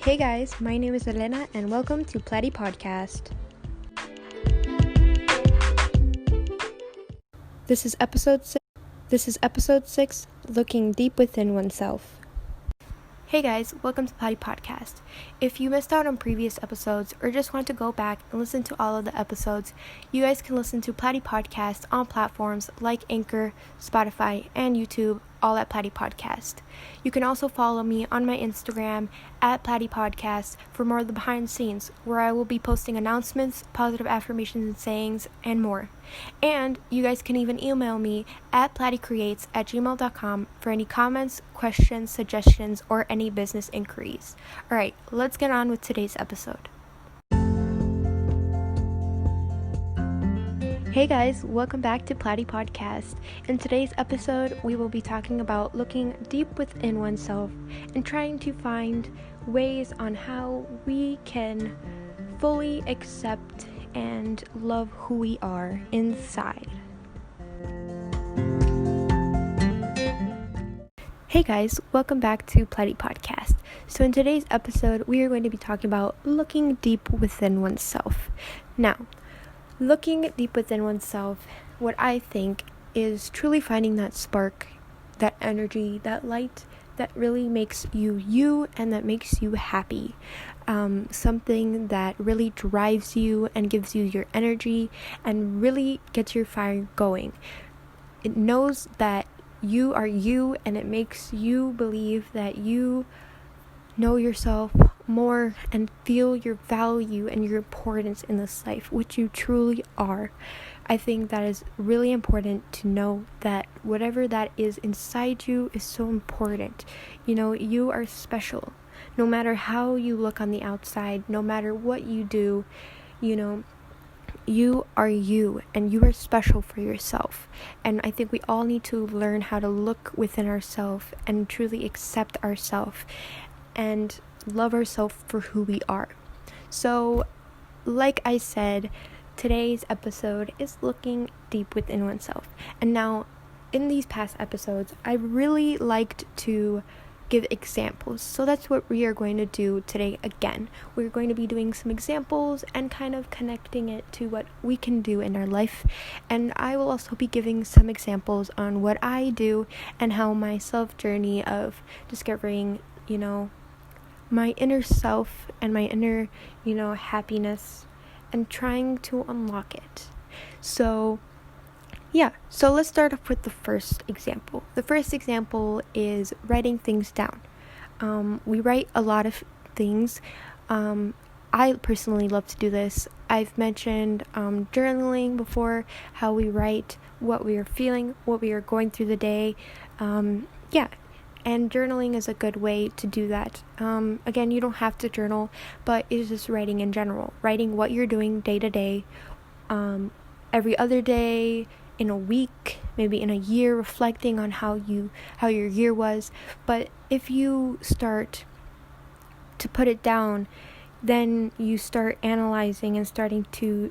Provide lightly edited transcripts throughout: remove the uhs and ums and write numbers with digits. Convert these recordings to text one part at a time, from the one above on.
Hey guys, my name is Elena and welcome to Platy Podcast. This is episode 6, Looking Deep Within Oneself. Hey guys, welcome to Platy Podcast. If you missed out on previous episodes or just want to go back and listen to all of the episodes, you guys can listen to Platy Podcast on platforms like Anchor, Spotify, and YouTube, all at Platy Podcast. You can also follow me on my Instagram at Platy Podcast for more of the behind the scenes, where I will be posting announcements, positive affirmations and sayings, and more. And you guys can even email me at platycreates@gmail.com for any comments, questions, suggestions, or any business inquiries. Alright, let's get on with today's episode. Hey guys, welcome back to Platy Podcast. In today's episode, we will be talking about looking deep within oneself and trying to find ways on how we can fully accept and love who we are inside. Hey guys, welcome back to Platy Podcast. So in today's episode, we are going to be talking about looking deep within oneself. Now, looking deep within oneself, what I think is truly finding that spark, that energy, that light that really makes you you and that makes you happy. Something that really drives you and gives you your energy and really gets your fire going. It knows that you are you and it makes you believe that you know yourself more and feel your value and your importance in this life, which you truly are. I think that is really important to know that whatever that is inside you is so important. You know, you are special. No matter how you look on the outside, no matter what you do, you know, you are you and you are special for yourself. And I think we all need to learn how to look within ourselves and truly accept ourselves and love ourselves for who we are. So, like I said, today's episode is looking deep within oneself. And now, in these past episodes, I really liked to give examples. So that's what we are going to do today again. We're going to be doing some examples and kind of connecting it to what we can do in our life. And I will also be giving some examples on what I do and how my self journey of discovering, my inner self and my inner, happiness and trying to unlock it. So let's start off with the first example. The first example is writing things down. We write a lot of things. I personally love to do this. I've mentioned journaling before, how we write what we are feeling, what we are going through the day. And journaling is a good way to do that. Again, you don't have to journal, but it's just writing in general. Writing what you're doing day to day, every other day, in a week, maybe in a year, reflecting on how your year was. But if you start to put it down, then you start analyzing and starting to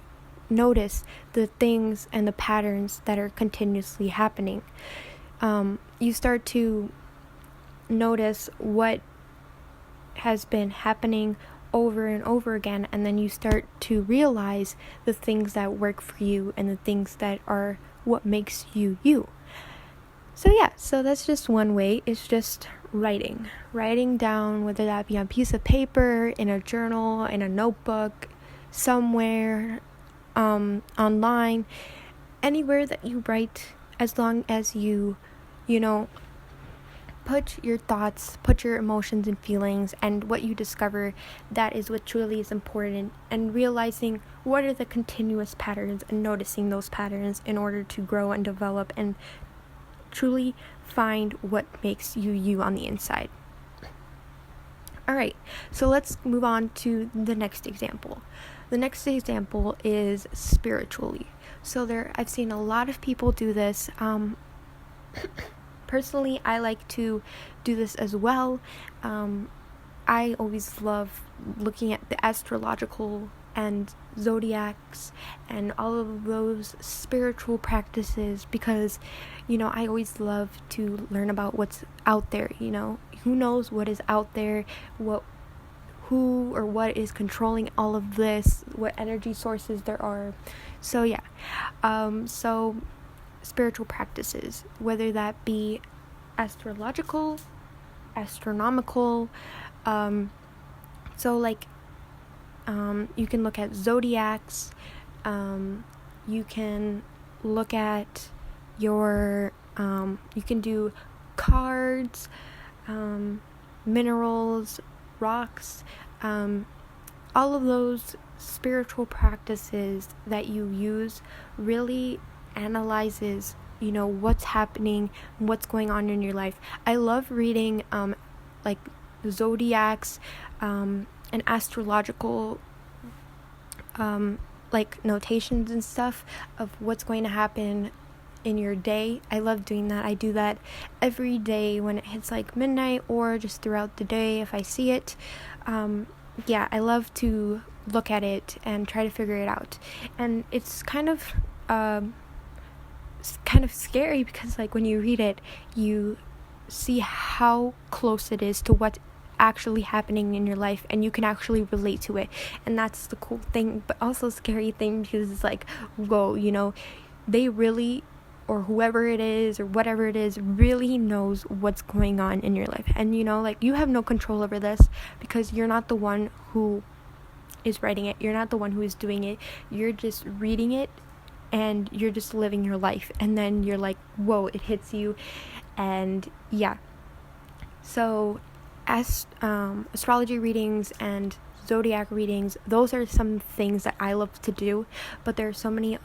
notice the things and the patterns that are continuously happening. You start to notice what has been happening over and over again, and then you start to realize the things that work for you and the things that are what makes you you. So that's just one way. It's just writing down, whether that be on a piece of paper, in a journal, in a notebook, somewhere, online, anywhere that you write, as long as you put your thoughts, put your emotions and feelings and what you discover, that is what truly is important, and realizing what are the continuous patterns and noticing those patterns in order to grow and develop and truly find what makes you you on the inside. Alright, so let's move on to the next example. The next example is spiritually. So I've seen a lot of people do this. Personally, I like to do this as well. I always love looking at the astrological and zodiacs and all of those spiritual practices because, I always love to learn about what's out there, who knows what is out there, who or what is controlling all of this, what energy sources there are. So yeah, so spiritual practices, whether that be astrological, astronomical, so like you can look at zodiacs, you can look at your you can do cards, minerals, rocks, all of those spiritual practices that you use really analyzes, what's happening, what's going on in your life. I love reading like zodiacs and astrological like notations and stuff of what's going to happen in your day. I love doing that. I do that every day when it hits like midnight, or just throughout the day if I see it. I love to look at it and try to figure it out. And it's kind of scary, because like when you read it, you see how close it is to what's actually happening in your life, and you can actually relate to it. And that's the cool thing, but also scary thing, because it's like, whoa, they really, or whoever it is or whatever it is, really knows what's going on in your life. And like, you have no control over this, because you're not the one who is writing it, you're not the one who is doing it, you're just reading it and you're just living your life. And then you're like, whoa, it hits you. And yeah, so as astrology readings and zodiac readings, those are some things that I love to do. But there are so many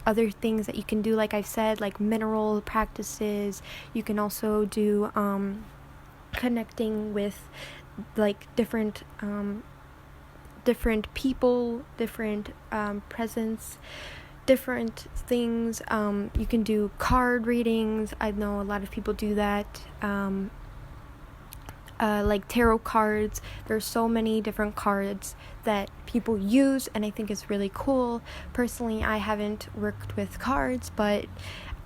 other things that you can do, like I've said, like mineral practices. You can also do connecting with like different people, different presence, different things. You can do card readings. I know a lot of people do that. Like tarot cards. There's so many different cards that people use, and I think it's really cool. Personally, I haven't worked with cards, but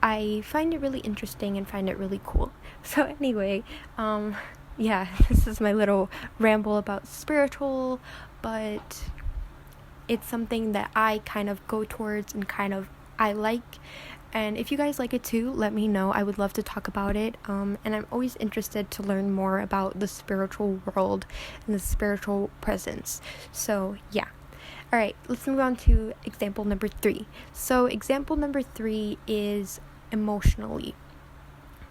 I find it really interesting and find it really cool. So anyway, this is my little ramble about spiritual, but it's something that I kind of go towards and I like. And if you guys like it too, let me know. I would love to talk about it. And I'm always interested to learn more about the spiritual world and the spiritual presence. So yeah. Alright, let's move on to example number 3. So example number 3 is emotionally.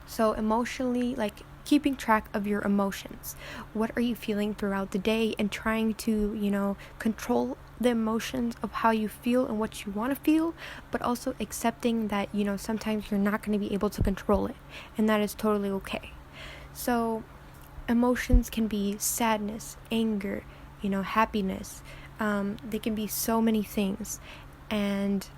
So emotionally, like keeping track of your emotions. What are you feeling throughout the day, and trying to, control the emotions of how you feel and what you want to feel, but also accepting that, sometimes you're not going to be able to control it, and that is totally okay. So emotions can be sadness, anger, happiness. They can be so many things, and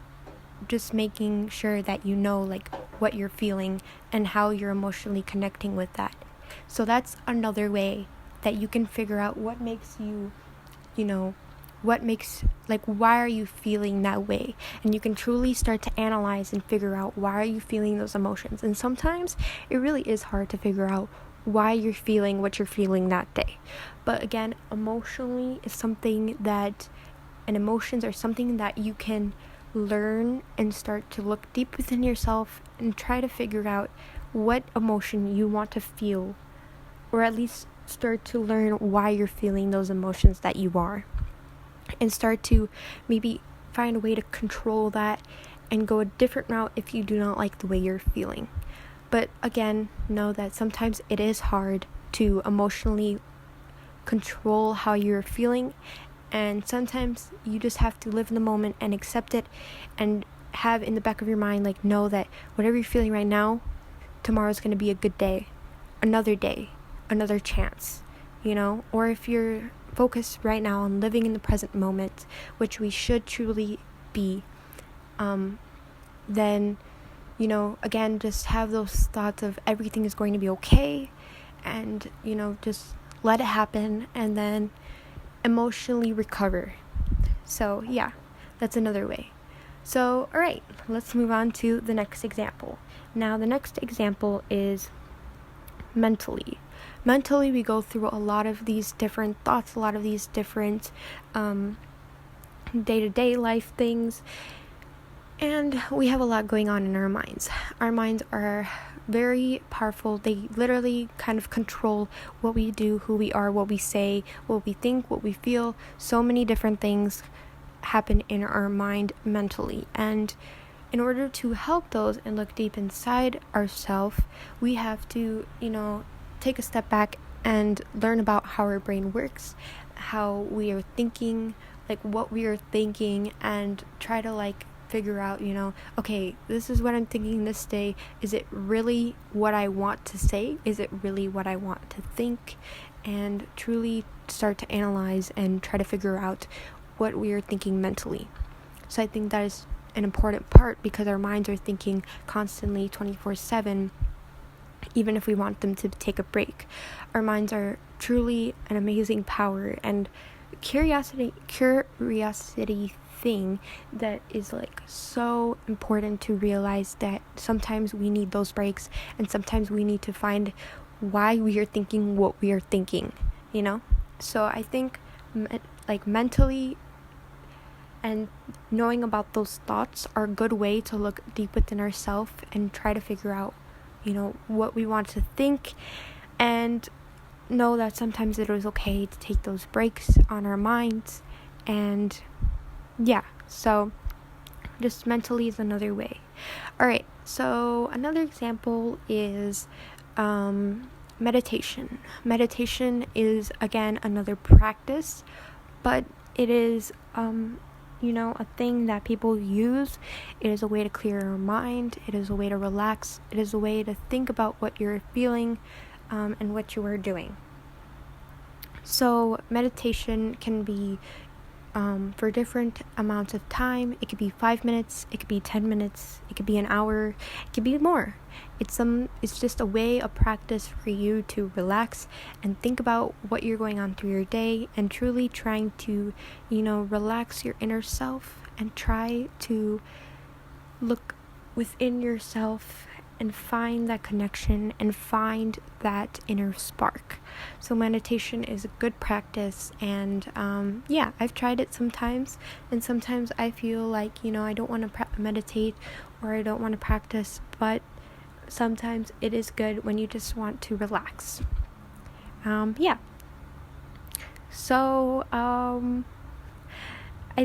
just making sure that like what you're feeling and how you're emotionally connecting with that. So that's another way that you can figure out what makes you, why are you feeling that way? And you can truly start to analyze and figure out, why are you feeling those emotions? And sometimes it really is hard to figure out why you're feeling what you're feeling that day. But again, emotions are something that you can learn and start to look deep within yourself and try to figure out what emotion you want to feel, or at least start to learn why you're feeling those emotions that you are, and start to maybe find a way to control that and go a different route if you do not like the way you're feeling. But again, know that sometimes it is hard to emotionally control how you're feeling, and sometimes you just have to live in the moment and accept it, and have in the back of your mind, know that whatever you're feeling right now, tomorrow's going to be a good day, another chance, or if you're focused right now on living in the present moment, which we should truly be, then, again, just have those thoughts of everything is going to be okay, and, just let it happen, and then emotionally recover. So yeah, that's another way. So alright, let's move on to the next example. Now the next example is mentally. mentally we go through a lot of these different thoughts, a lot of these different day-to-day life things, and we have a lot going on in our minds. Our minds are very powerful. They literally kind of control what we do, who we are, what we say, what we think, what we feel. So many different things happen in our mind mentally, and in order to help those and look deep inside ourselves, we have to, take a step back and learn about how our brain works, how we are thinking, like what we are thinking, and try to figure out, okay, this is what I'm thinking this day. Is it really what I want to say? Is it really what I want to think? And truly start to analyze and try to figure out what we are thinking mentally. So I think that is an important part, because our minds are thinking constantly 24/7, even if we want them to take a break. Our minds are truly an amazing power and curiosity thing that is so important to realize, that sometimes we need those breaks, and sometimes we need to find why we are thinking what we are thinking, So I think mentally and knowing about those thoughts are a good way to look deep within ourselves and try to figure out, what we want to think, and know that sometimes it is okay to take those breaks on our minds. And so just mentally is another way. Alright, so another example is meditation. Meditation is, again, another practice, but it is a thing that people use. It is a way to clear your mind. It is a way to relax. It is a way to think about what you're feeling and what you are doing. So meditation can be for different amounts of time. It could be 5 minutes, it could be 10 minutes, it could be an hour, it could be more. It's just a way, a practice for you to relax and think about what you're going on through your day, and truly trying to, relax your inner self and try to look within yourself and find that connection and find that inner spark. So meditation is a good practice, and I've tried it sometimes, and sometimes I feel like, I don't want to meditate, or I don't want to practice, but sometimes it is good when you just want to relax. So I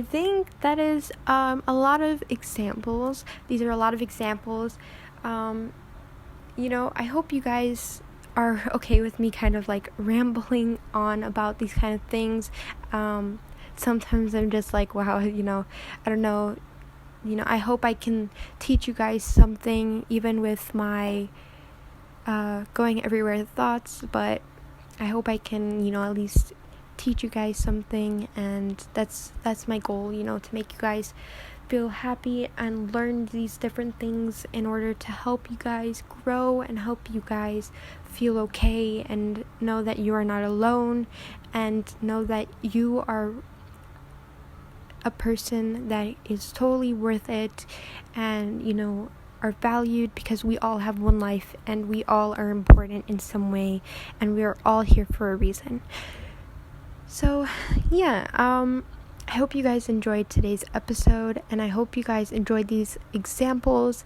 think that is a lot of examples. These are a lot of examples. I hope you guys are okay with me kind of rambling on about these kind of things. Sometimes I'm just wow, I don't know, I hope I can teach you guys something, even with my going everywhere thoughts, but I hope I can, at least teach you guys something, and that's my goal, to make you guys feel happy and learn these different things in order to help you guys grow and help you guys feel okay, and know that you are not alone, and know that you are a person that is totally worth it, and are valued, because we all have one life and we all are important in some way, and we are all here for a reason. So I hope you guys enjoyed today's episode, and I hope you guys enjoyed these examples.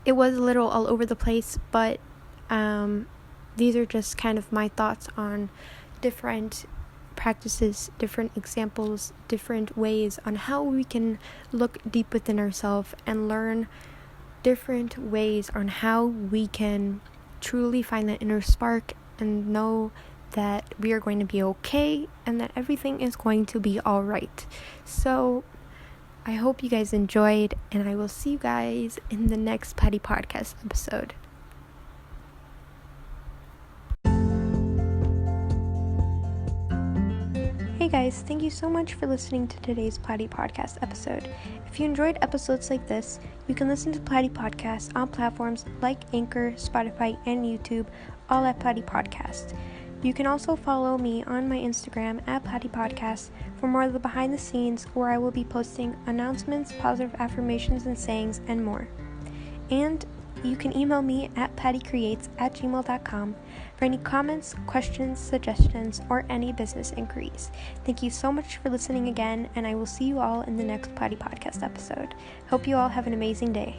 It was a little all over the place, but these are just kind of my thoughts on different practices, different examples, different ways on how we can look deep within ourselves and learn different ways on how we can truly find that inner spark and know that we are going to be okay and that everything is going to be all right. So I hope you guys enjoyed, and I will see you guys in the next Patty Podcast episode. Hey guys, thank you so much for listening to today's Platy Podcast episode. If you enjoyed episodes like this, you can listen to Platy Podcast on platforms like Anchor, Spotify, and YouTube, all at Platy Podcast. You can also follow me on my Instagram at Platy Podcast for more of the behind the scenes, where I will be posting announcements, positive affirmations and sayings, and more. And you can email me at pattycreates@gmail.com for any comments, questions, suggestions, or any business inquiries. Thank you so much for listening again, and I will see you all in the next Patty Podcast episode. Hope you all have an amazing day.